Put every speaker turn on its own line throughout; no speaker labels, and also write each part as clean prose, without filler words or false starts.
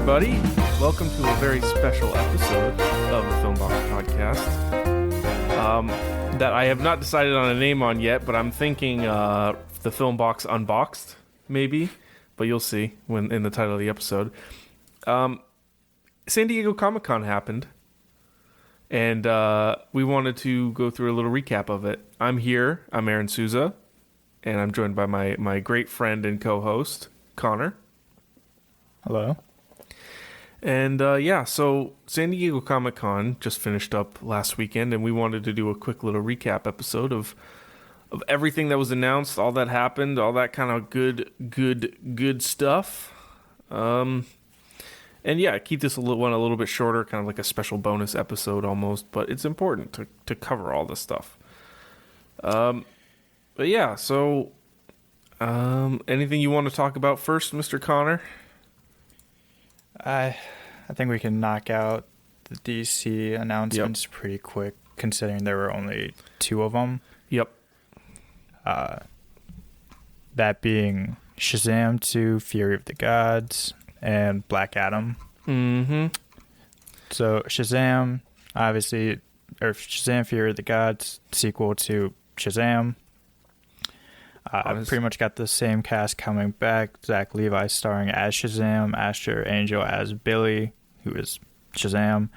everybody. Welcome to a very special episode of the Filmbox podcast that I have not decided on a name on yet, but I'm thinking the Filmbox Unboxed, maybe, but you'll see when in the title of the episode. San Diego Comic-Con happened, and we wanted to go through a little recap of it. I'm Aaron Souza, and I'm joined by my great friend and co-host, Connor.
Hello.
And so San Diego Comic-Con just finished up last weekend, and we wanted to do a quick little recap episode of everything that was announced, all that happened, all that kind of good stuff. And yeah, keep this one a little bit shorter, kind of like a special bonus episode almost, but it's important to cover all this stuff. But yeah, so anything you want to talk about first, Mr. Connor?
I think we can knock out the DC announcements pretty quick, considering there were only 2 of them.
Yep.
That being Shazam 2, Fury of the Gods, and Black Adam.
Mm-hmm.
So Shazam, obviously, or Shazam Fury of the Gods, sequel to Shazam. Pretty much got the same cast coming back. Zach Levi starring as Shazam, Asher Angel as Billy, who is Shazam.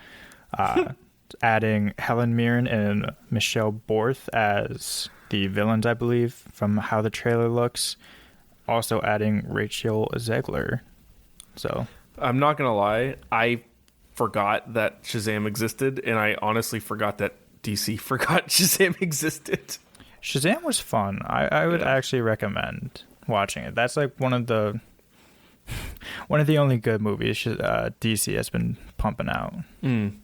Adding Helen Mirren and Michelle Borth as the villains, I believe, from how the trailer looks. Also adding Rachel Zegler. So
I'm not gonna lie, I forgot that Shazam existed, and I honestly forgot that DC forgot Shazam existed.
Shazam was fun. I would actually recommend watching it. That's like one of the only good movies DC has been pumping out.
And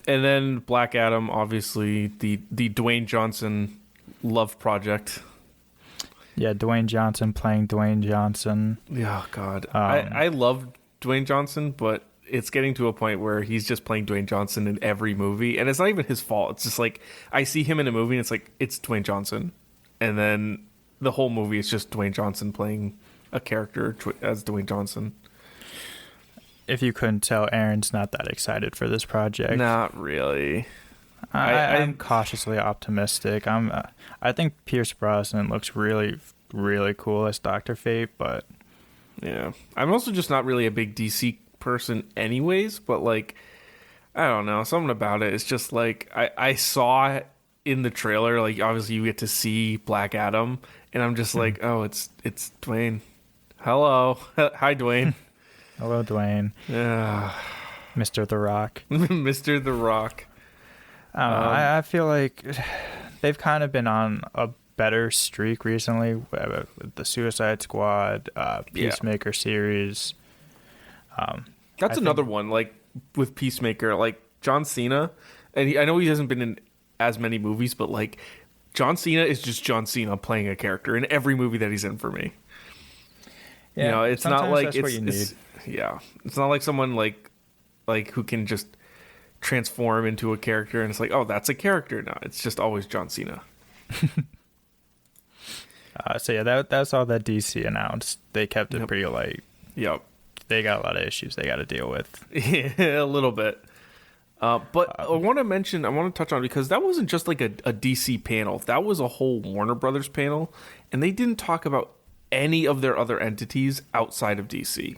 then Black Adam, obviously the Dwayne Johnson love project.
Yeah, Dwayne Johnson playing Dwayne Johnson.
Oh God, I love Dwayne Johnson, but it's getting to a point where he's just playing Dwayne Johnson in every movie, and it's not even his fault. It's just like I see him in a movie, and it's like it's Dwayne Johnson, and then the whole movie is just Dwayne Johnson playing a character as Dwayne Johnson.
If you couldn't tell, Aaron's not that excited for this project.
Not really.
I'm cautiously optimistic. I think Pierce Brosnan looks really, really cool as Dr. Fate, but
yeah, I'm also just not really a big DC person anyways, but like I don't know, something about it. It's just like I saw it in the trailer, like obviously you get to see Black Adam, and I'm just like, oh, it's Dwayne. Hello. Hi, Dwayne.
Hello, Dwayne.
Yeah.
Mr. The Rock.
Mr. The Rock.
I don't know. I feel like they've kind of been on a better streak recently with the Suicide Squad, Peacemaker series.
That's another one, like with Peacemaker, like John Cena, and I know he hasn't been in as many movies, but like John Cena is just John Cena playing a character in every movie that he's in for me. Yeah, you know, it's not like it's not like someone like who can just transform into a character and it's like, oh, that's a character now. It's just always John Cena.
So yeah, that's all that DC announced. They kept it pretty light.
Yep.
They got a lot of issues they got to deal with.
Yeah, a little bit. But I want to touch on, because that wasn't just like a DC panel. That was a whole Warner Brothers panel, and they didn't talk about any of their other entities outside of DC.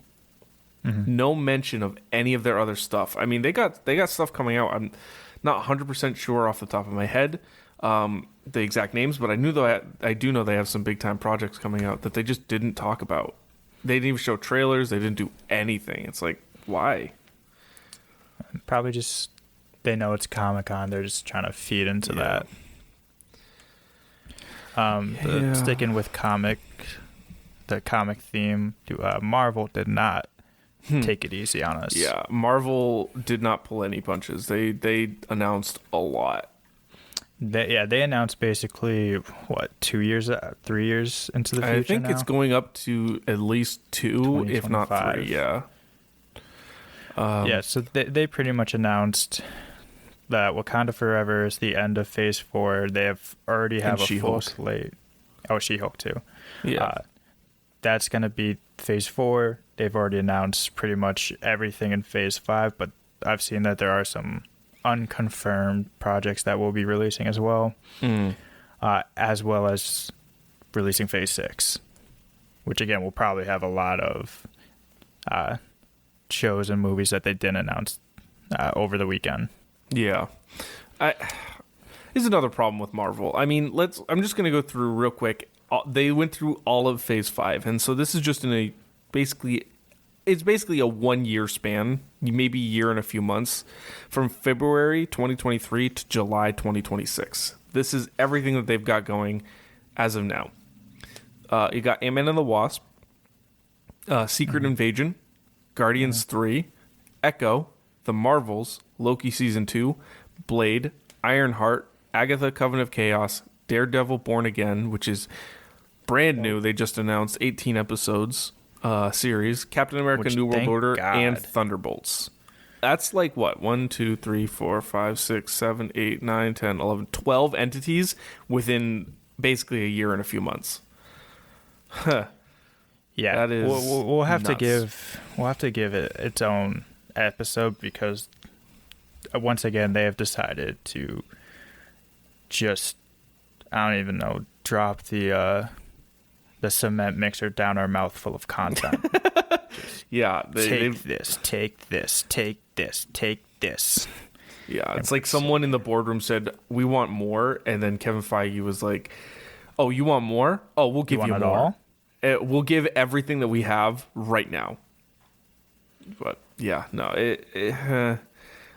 Mm-hmm. No mention of any of their other stuff. I mean, they got stuff coming out. I'm not 100% sure off the top of my head the exact names, but I do know they have some big time projects coming out that they just didn't talk about. They didn't even show trailers. They didn't do anything. It's like, why?
Probably just they know it's Comic-Con. They're just trying to feed into that. Sticking with the comic theme, Marvel did not take it easy on us.
Yeah, Marvel did not pull any punches. They announced a lot.
They announced basically 3 years into the future.
I think it's going up to at least 2, if not 3. Yeah.
So they pretty much announced that Wakanda Forever is the end of Phase 4. They have already have a full slate. Oh, She-Hulk too.
Yeah.
that's going to be Phase 4. They've already announced pretty much everything in Phase 5, but I've seen that there are some unconfirmed projects that will be releasing as well, as well as releasing Phase 6, which again will probably have a lot of shows and movies that they didn't announce over the weekend.
Yeah. Here's another problem with Marvel. I mean, I'm just going to go through real quick. They went through all of Phase 5, and so this is just it's basically a 1 year span, maybe a year and a few months, from February 2023 to July 2026. This is everything that they've got going as of now. You got Ant-Man and the Wasp, Secret Invasion, Guardians 3, Echo, The Marvels, Loki Season 2, Blade, Ironheart, Agatha Covenant of Chaos, Daredevil Born Again, which is brand new. They just announced 18 episodes series, Captain America New World Order, and Thunderbolts. That's like what? 1, 2, 3, 4, 5, 6, 7, 8, 9, 10, 11, 12 entities within basically a year and a few months. Huh.
Yeah,
that is
we'll have
nuts.
to give it its own episode, because once again they have decided to just, I don't even know, drop the cement mixer down our mouth full of content.
Yeah,
take this.
Yeah, it's like someone in the boardroom said, "We want more," and then Kevin Feige was like, "Oh, you want more? Oh, we'll give you
want
more.
It all?
We'll give everything that we have right now." But yeah, no,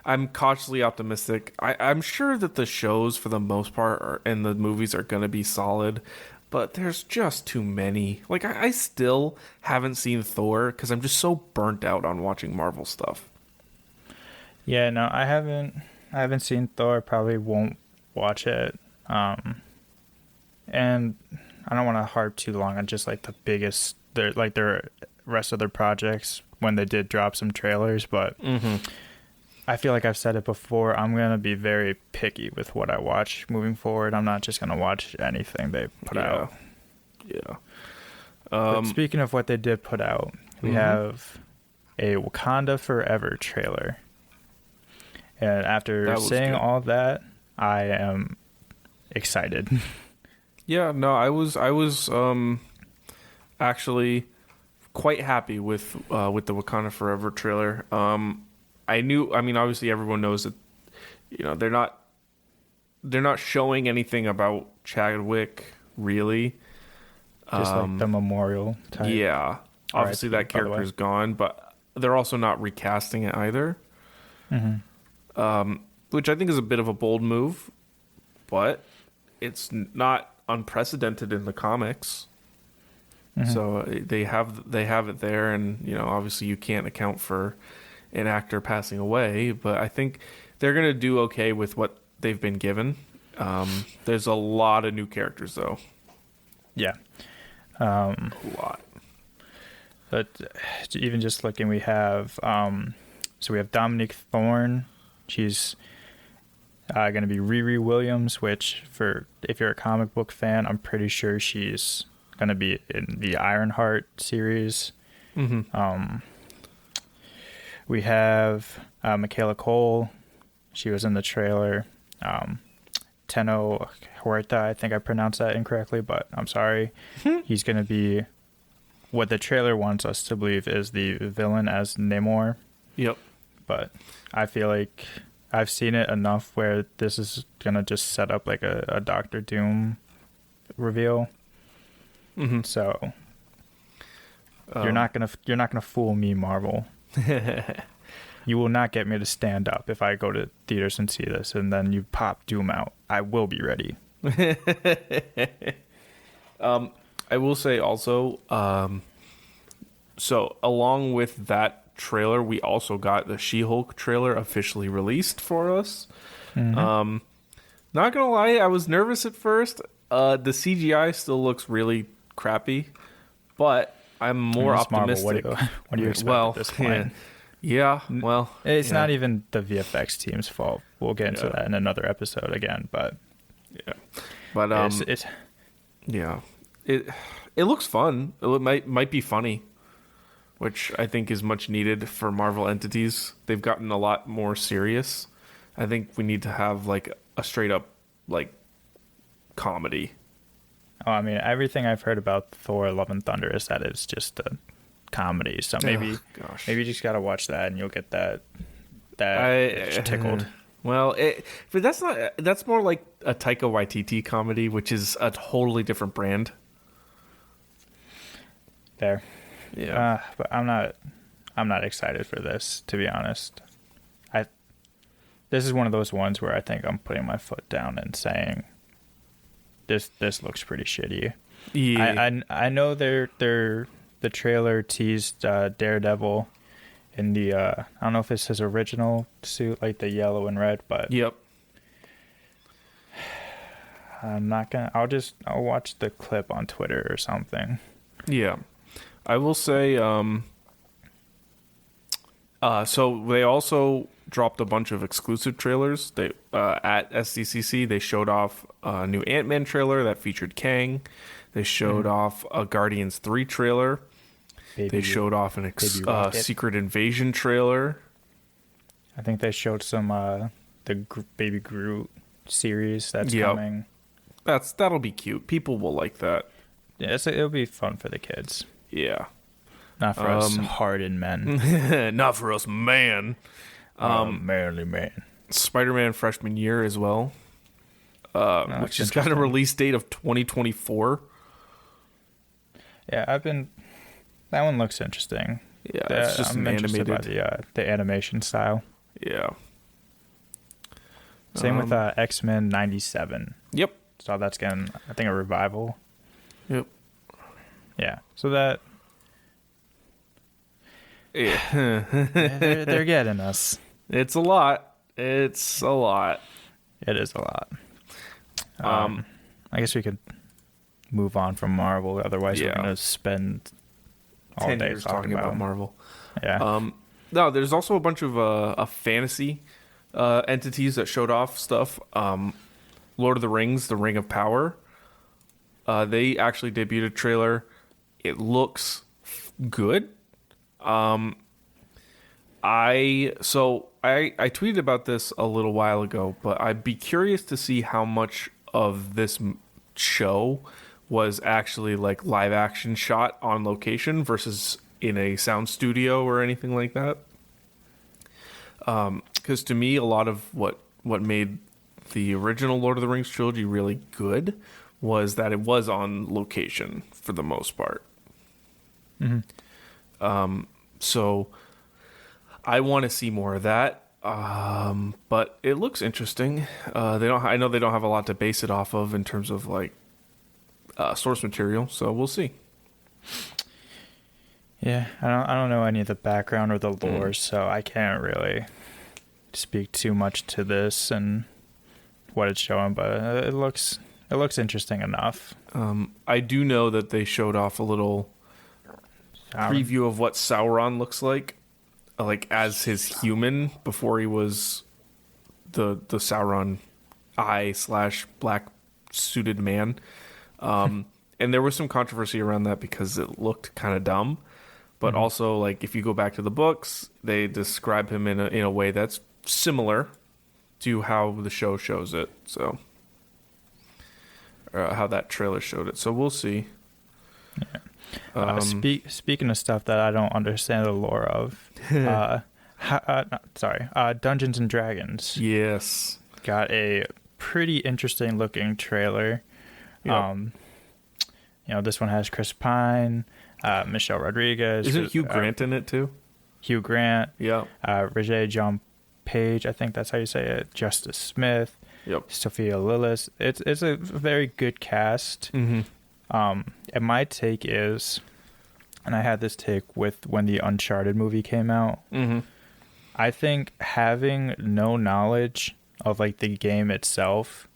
I'm cautiously optimistic. I'm sure that the shows, for the most part, and the movies are going to be solid, but there's just too many. Like, I still haven't seen Thor because I'm just so burnt out on watching Marvel stuff.
Yeah, no, I haven't seen Thor. Probably won't watch it. And I don't want to harp too long on just like their rest of their projects when they did drop some trailers, but I feel like I've said it before. I'm gonna be very picky with what I watch moving forward. I'm not just gonna watch anything they put out.
Yeah.
But speaking of what they did put out, we have a Wakanda Forever trailer. And after saying all that, I am excited.
Yeah, no, I was actually quite happy with the Wakanda Forever trailer. I mean, obviously everyone knows that, you know, they're not showing anything about Chadwick really.
Just like the memorial type.
Yeah. Obviously that character is gone, but they're also not recasting it either. Which I think is a bit of a bold move, but it's not unprecedented in the comics. So they have it there, and you know, obviously you can't account for an actor passing away, but I think they're gonna do okay with what they've been given. There's a lot of new characters though.
Yeah.
A lot.
But even just looking, we have so we have Dominique Thorne. She's going to be Riri Williams, which if you're a comic book fan, I'm pretty sure she's going to be in the Ironheart series. We have Michaela Cole. She was in the trailer. Tenno Huerta, I think I pronounced that incorrectly, but I'm sorry. He's going to be what the trailer wants us to believe is the villain as Namor.
Yep. But
I feel like I've seen it enough where this is going to just set up like a Doctor Doom reveal. So you're not gonna fool me, Marvel. You will not get me to stand up if I go to theaters and see this, and then you pop Doom out. I will be ready.
I will say also, so along with that trailer, we also got the She-Hulk trailer officially released for us. Not gonna lie, I was nervous at first. The CGI still looks really crappy, but I'm more optimistic.
What do you expect at this point?
Yeah, well,
it's not even the VFX team's fault. We'll get into that in another episode again, but
it looks fun. It might be funny, which I think is much needed for Marvel entities. They've gotten a lot more serious. I think we need to have like a straight up like comedy.
Oh, I mean, everything I've heard about Thor: Love and Thunder is that it's just a comedy. So maybe you just gotta watch that and you'll get that tickled.
Well, but that's more like a Taika Waititi comedy, which is a totally different brand.
There.
Yeah.
But I'm not excited for this, to be honest. This is one of those ones where I think I'm putting my foot down and saying this looks pretty shitty.
Yeah.
I know the trailer teased Daredevil in the I don't know if it's his original suit, like the yellow and red, but
Yep.
I'm not gonna. I'll watch the clip on Twitter or something.
Yeah. I will say, so they also dropped a bunch of exclusive trailers. They at SDCC, they showed off a new Ant-Man trailer that featured Kang. They showed off a Guardians 3 trailer. They showed off an Secret Invasion trailer.
I think they showed some the Baby Groot series that's coming.
That'll be cute. People will like that.
Yeah, it'll be fun for the kids.
Yeah.
Not for us hardened men.
Not for us, man.
Manly man.
Spider-Man freshman year as well, which has got a release date of 2024.
Yeah, that one looks interesting.
Yeah, it's just
I'm
animated.
By the animation style.
Yeah.
Same with X-Men 97.
Yep.
So that's getting, I think, a revival.
Yep.
Yeah. So that.
Yeah.
they're getting us.
It's a lot. It's a lot.
It is a lot. I guess we could move on from Marvel. Otherwise, we're gonna spend all
10
day
years talking about Marvel.
Yeah.
No, there's also a bunch of fantasy entities that showed off stuff. Lord of the Rings, The Ring of Power. They actually debuted a trailer. It looks good. I tweeted about this a little while ago, but I'd be curious to see how much of this show was actually like live action shot on location versus in a sound studio or anything like that. Because to me, a lot of what made the original Lord of the Rings trilogy really good was that it was on location for the most part.
Mm-hmm.
So I want to see more of that. But it looks interesting. I know they don't have a lot to base it off of in terms of like source material, so we'll see.
Yeah, I don't know any of the background or the lore, so I can't really speak too much to this and what it's showing, but it looks interesting enough.
I do know that they showed off a little preview of what Sauron looks like as his human before he was the Sauron eye / black suited man. And there was some controversy around that because it looked kind of dumb, but also like if you go back to the books, they describe him in a way that's similar to how the show shows it. So how that trailer showed it. So we'll see.
Yeah. Speaking of stuff that I don't understand the lore of, Dungeons and Dragons.
Yes,
got a pretty interesting looking trailer.
Yep.
This one has Chris Pine, Michelle Rodriguez.
Isn't Hugh Grant in it too?
Hugh Grant.
Yeah.
Regé Jean Page, I think that's how you say it. Justice Smith.
Yep.
Sophia Lillis. It's a very good cast.
Mm-hmm.
And my take is, and I had this take with when the Uncharted movie came out.
Mm-hmm.
I think having no knowledge of like the game itself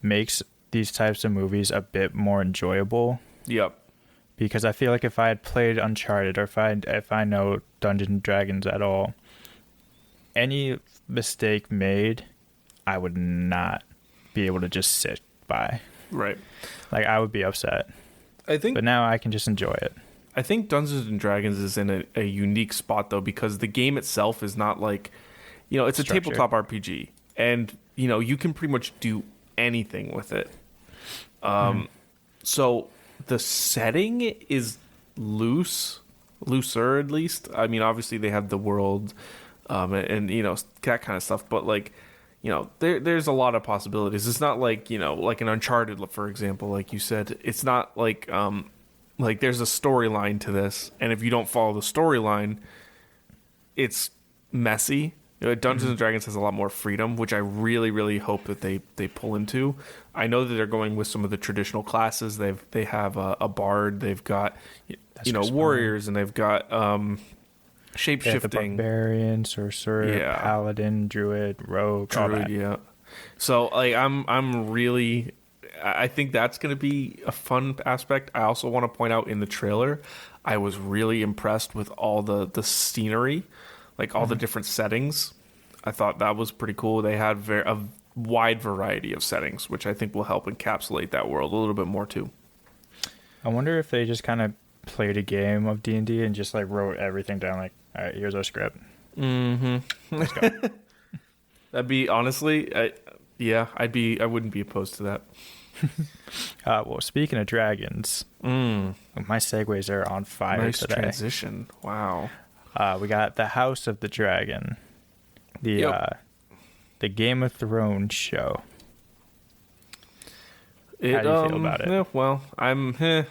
makes these types of movies a bit more enjoyable.
Yep.
Because I feel like if I had played Uncharted or if I know Dungeons and Dragons at all, any mistake made, I would not be able to just sit by.
Right.
Like, I would be upset.
But
now I can just enjoy it.
I think Dungeons and Dragons is in a unique spot though, because the game itself is not like, it's a tabletop RPG, and you can pretty much do anything with it. So the setting is looser at least. I mean, obviously they have the world, and that kind of stuff, but like, there's a lot of possibilities. It's not like, like an Uncharted, for example, like you said. It's not like there's a storyline to this, and if you don't follow the storyline, it's messy. Dungeons and Dragons has a lot more freedom, which I really, really hope that they pull into. I know that they're going with some of the traditional classes. They have a bard, they've got warriors, and they've got shape-shifting,
the barbarian, sorcerer, paladin, druid, rogue, all that.
Yeah. So like I'm really, I think that's going to be a fun aspect. I also want to point out, in the trailer, I was really impressed with all the scenery, like all the different settings. I thought that was pretty cool. They had a wide variety of settings, which I think will help encapsulate that world a little bit more too.
I wonder if they just kind of played a game of D&D and just like wrote everything down, like, all right, here's our script. Let's go.
That'd be, honestly, I wouldn't be opposed to that.
Well, speaking of dragons, my segues are on fire
nice
today.
Transition. Wow.
We got the House of the Dragon, the Game of Thrones show. How do you feel about it?
Well, I'm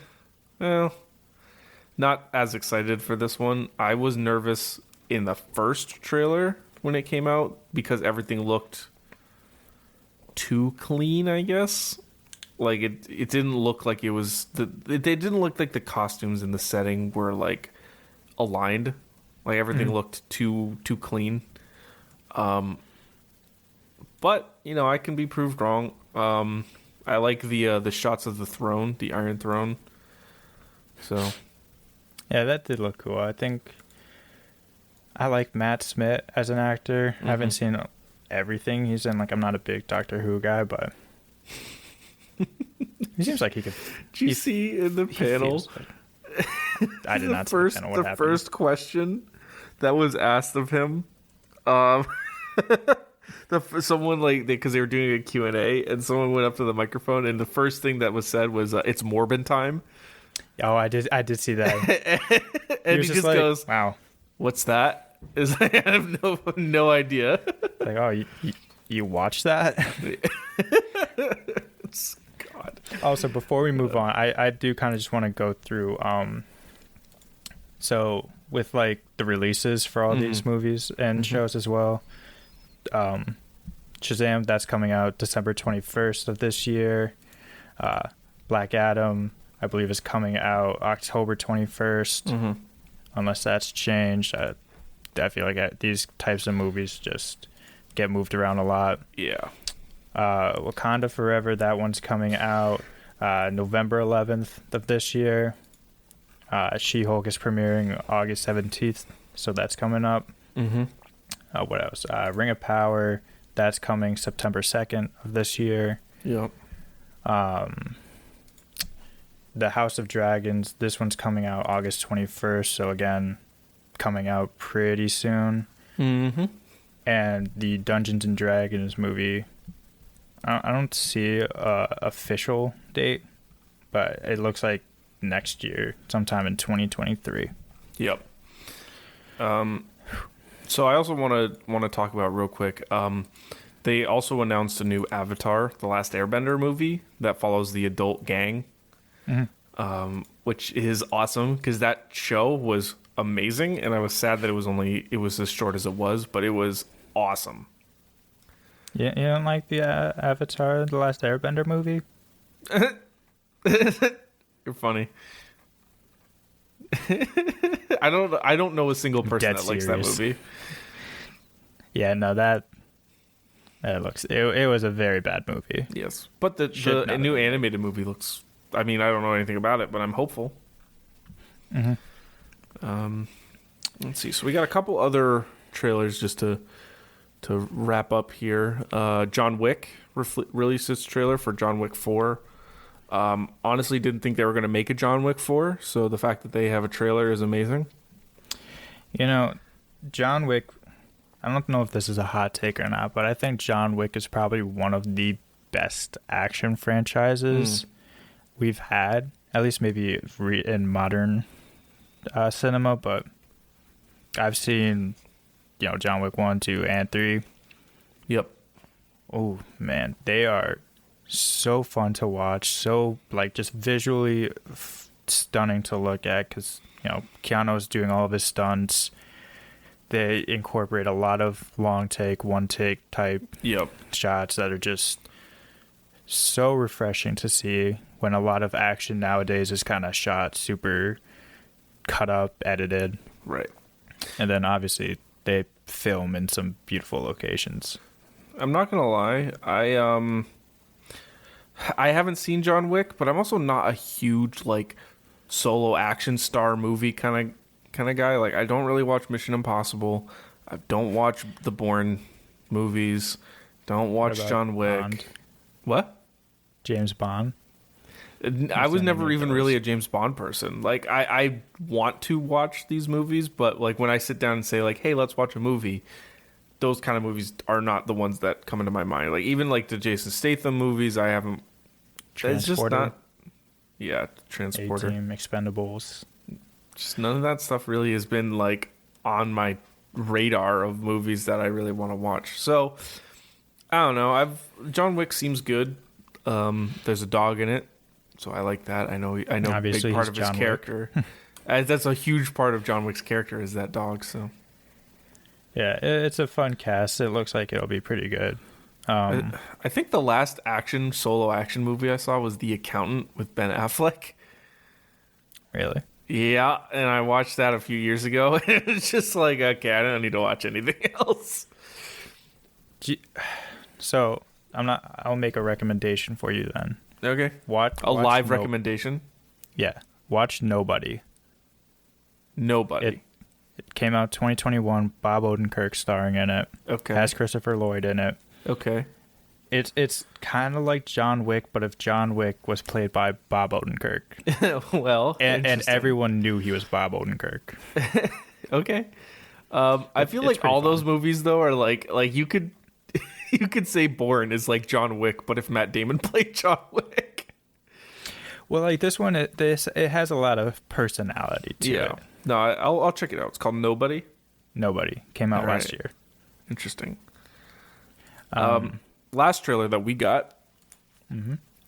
not as excited for this one. I was nervous in the first trailer when it came out because everything looked too clean, I guess. Like it didn't look like it was they didn't look like the costumes and the setting were like aligned. Like everything looked too clean. But I can be proved wrong. I like the shots of the throne, the Iron Throne. So
yeah, that did look cool. I think I like Matt Smith as an actor. I haven't seen everything he's in. Like, I'm not a big Doctor Who guy, but he seems like he could.
Did you see in the panel?
I did not see the panel. What happened?
First question that was asked of him, someone because they were doing a Q&A, and someone went up to the microphone, and the first thing that was said was, "It's Morbin time."
Oh, I did see that.
And he just goes,
"Wow,
what's that?" I have no idea.
Like, oh, you watched that?
God.
Also, before we move on, I do kind of just want to go through. So with like the releases for all these movies and shows as well. Shazam, that's coming out December 21st of this year. Black Adam, I believe, is coming out October 21st. Unless that's changed. I feel like these types of movies just get moved around a lot.
Yeah.
Wakanda Forever, that one's coming out November 11th of this year. She-Hulk is premiering August 17th, so that's coming up. What else? Ring of Power, that's coming September 2nd of this year.
Yep.
The House of Dragons, this one's coming out August 21st, so again, coming out pretty soon. And the Dungeons and Dragons movie, I don't see a official date, but it looks like next year, sometime in 2023.
Yep. So I also want to talk about real quick. They also announced a new Avatar: The Last Airbender movie that follows the adult gang, which is awesome because that show was amazing, and I was sad that it was as short as it was, but it was awesome.
Yeah, you don't like the Avatar: The Last Airbender movie?
You're funny. I don't know a single person that likes that movie.
Yeah, no, it was a very bad movie.
Yes, but the new animated movie looks. I mean, I don't know anything about it, but I'm hopeful. Let's see. So we got a couple other trailers just to wrap up here. John Wick released its trailer for John Wick 4. Honestly, didn't think they were going to make a John Wick 4, so the fact that they have a trailer is amazing.
You know, John Wick, I don't know if this is a hot take or not, but I think John Wick is probably one of the best action franchises we've had, at least maybe in modern cinema, but I've seen, John Wick 1, 2, and 3.
Yep.
Oh, man, they are so fun to watch, so, just visually stunning to look at, because, Keanu's doing all of his stunts. They incorporate a lot of long take, one take type shots that are just so refreshing to see, when a lot of action nowadays is kind of shot super cut up, edited.
Right.
And then obviously they film in some beautiful locations.
I'm not going to lie. I haven't seen John Wick, but I'm also not a huge solo action star movie kind of guy. Like, I don't really watch Mission Impossible. I don't watch the Bourne movies. Don't watch John Wick.
Bond?
What?
James Bond?
I was never even really a James Bond person. Like, I want to watch these movies, but when I sit down and say hey, let's watch a movie, those kind of movies are not the ones that come into my mind. Like, even the Jason Statham movies, I haven't. It's just not. Yeah, Transporter.
A-Team, Expendables.
Just none of that stuff really has been on my radar of movies that I really want to watch. So I don't know. John Wick seems good. There's a dog in it, so I like that. I know.
Obviously,
a big part of his
John
character. That's a huge part of John Wick's character is that dog. So
yeah, it's a fun cast. It looks like it'll be pretty good.
I think the last solo action movie I saw was The Accountant with Ben Affleck.
Really?
Yeah, and I watched that a few years ago. It's just okay, I don't need to watch anything else.
So I'll make a recommendation for you then.
Okay.
Watch
live recommendation?
Yeah. Watch Nobody.
Nobody.
It came out 2021. Bob Odenkirk starring in it.
Okay.
Has Christopher Lloyd in it.
Okay.
It's kind of like John Wick, but if John Wick was played by Bob Odenkirk.
Well,
and everyone knew he was Bob Odenkirk.
Okay. I feel like all those movies though are like you could you could say Bourne is like John Wick, but if Matt Damon played John Wick.
Well, this one it has a lot of personality to it.
No, I'll check it out. It's called Nobody.
Nobody came out last year.
Interesting. Last trailer that we got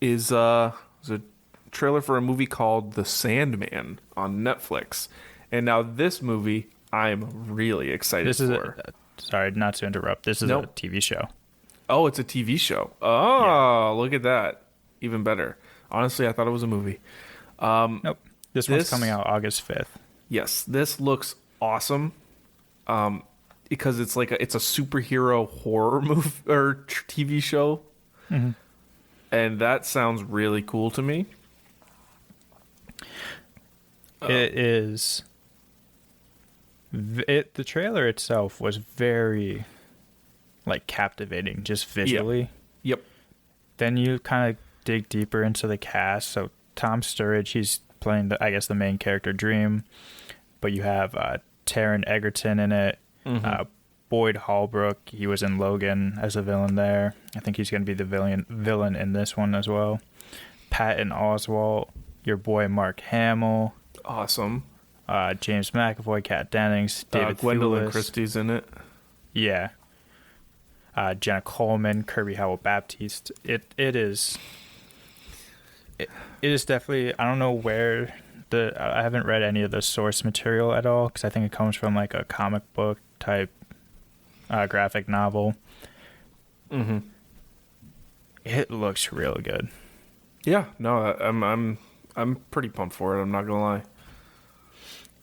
is a trailer for a movie called The Sandman on Netflix. And now this movie I'm really excited for.
Sorry, not to interrupt. This is a TV show.
Oh, it's a TV show. Oh, Look at that. Even better. Honestly, I thought it was a movie.
Nope. This one's coming out August 5th.
Yes, this looks awesome. Because it's it's a superhero horror movie or TV show, and that sounds really cool to me.
It is. The trailer itself was very, captivating, just visually.
Yep.
Then you kind of dig deeper into the cast. So Tom Sturridge, he's playing the main character Dream, but you have Taron Egerton in it. Boyd Holbrook, he was in Logan as a villain there. I think he's going to be the villain in this one as well. Patton Oswalt, your boy Mark Hamill.
Awesome.
James McAvoy, Kat Dennings, David
Gwendolyn
Thewlis.
Christie's in it.
Yeah. Jenna Coleman, Kirby Howell-Baptiste. It is definitely, I don't know where I haven't read any of the source material at all, because I think it comes from a comic book type graphic novel. It looks real good.
Yeah, no, I'm pretty pumped for it. I'm not gonna lie.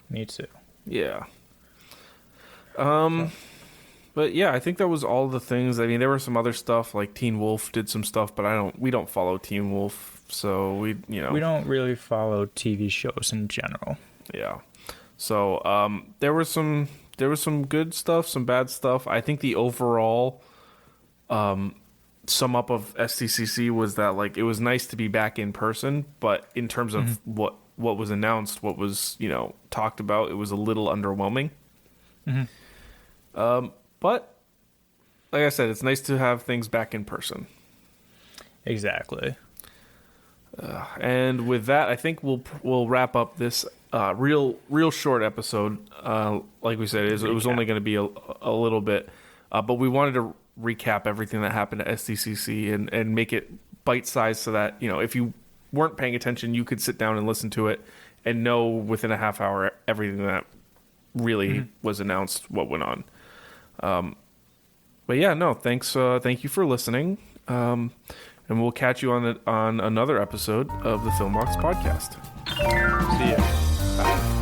Me too.
Yeah. But yeah, I think that was all the things. I mean, there were some other stuff like Teen Wolf did some stuff, but we don't follow Teen Wolf, so we
don't really follow TV shows in general.
Yeah. So there was some good stuff, some bad stuff. I think the overall sum up of SDCC was that like it was nice to be back in person, but in terms of what was announced, what was talked about, it was a little underwhelming. But like I said, it's nice to have things back in person.
Exactly.
And with that, I think we'll wrap up this real short episode. Like we said, it was only going to be a little bit, but we wanted to recap everything that happened at SDCC and make it bite-sized so that if you weren't paying attention, you could sit down and listen to it and know within a half hour everything that really was announced, what went on. But yeah, no, thanks. Thank you for listening. And we'll catch you on another episode of the Filmbox podcast.
See ya.
Bye.